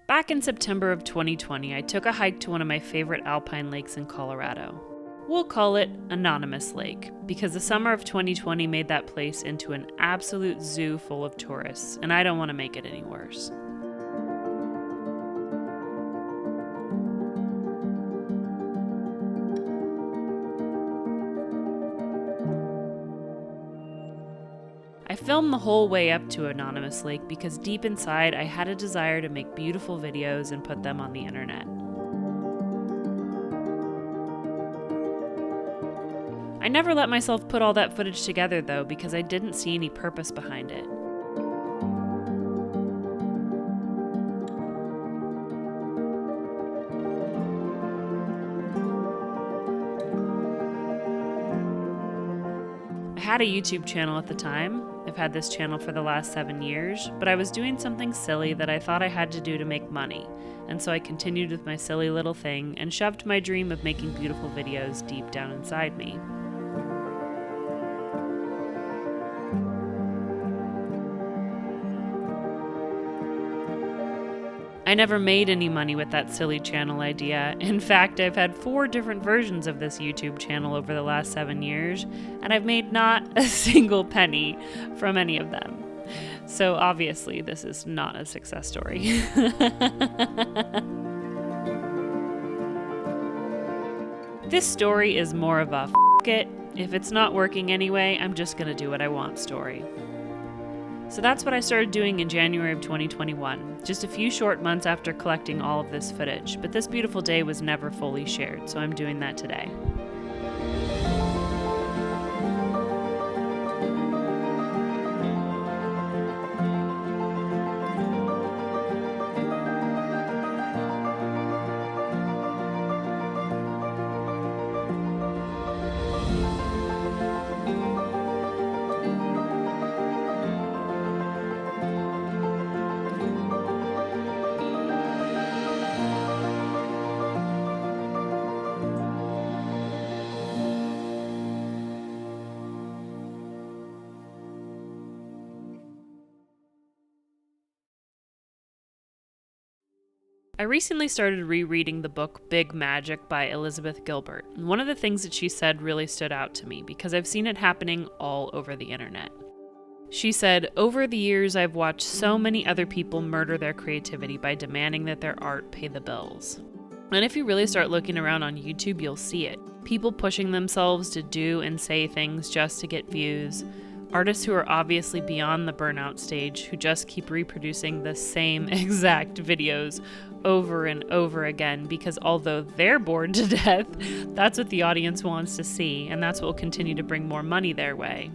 Back in September of 2020, I took a hike to one of my favorite alpine lakes in Colorado. We'll call it Anonymous Lake, because the summer of 2020 made that place into an absolute zoo full of tourists, and I don't want to make it any worse. I filmed the whole way up to Anonymous Lake because deep inside I had a desire to make beautiful videos and put them on the internet. I never let myself put all that footage together though because I didn't see any purpose behind it. I had a YouTube channel at the time. I've had this channel for the last 7 years, but I was doing something silly that I thought I had to do to make money, and so I continued with my silly little thing and shoved my dream of making beautiful videos deep down inside me. I never made any money with that silly channel idea. In fact, I've had 4 different versions of this YouTube channel over the last 7 years, and I've made not a single penny from any of them. So obviously, this is not a success story. This story is more of a "f it, if it's not working anyway, I'm just gonna do what I want" story. So that's what I started doing in January of 2021, just a few short months after collecting all of this footage, but this beautiful day was never fully shared, so I'm doing that today. I recently started rereading the book Big Magic by Elizabeth Gilbert, and one of the things that she said really stood out to me because I've seen it happening all over the internet. She said, "Over the years, I've watched so many other people murder their creativity by demanding that their art pay the bills." And if you really start looking around on YouTube, you'll see it. People pushing themselves to do and say things just to get views. Artists who are obviously beyond the burnout stage who just keep reproducing the same exact videos over and over again because although they're bored to death, that's what the audience wants to see, and that's what will continue to bring more money their way.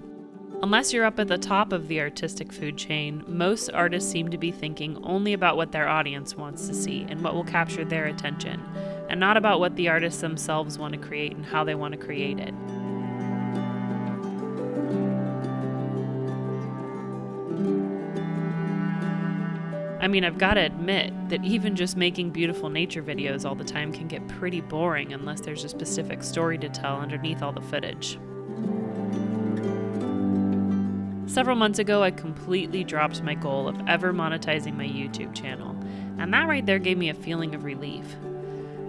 Unless you're up at the top of the artistic food chain, most artists seem to be thinking only about what their audience wants to see and what will capture their attention, and not about what the artists themselves want to create and how they want to create it. I mean, I've got to admit that even just making beautiful nature videos all the time can get pretty boring unless there's a specific story to tell underneath all the footage. Several months ago, I completely dropped my goal of ever monetizing my YouTube channel, and that right there gave me a feeling of relief.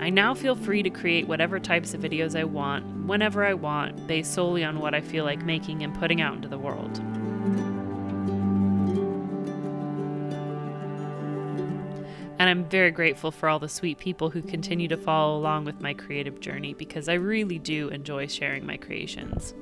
I now feel free to create whatever types of videos I want, whenever I want, based solely on what I feel like making and putting out into the world. And I'm very grateful for all the sweet people who continue to follow along with my creative journey because I really do enjoy sharing my creations.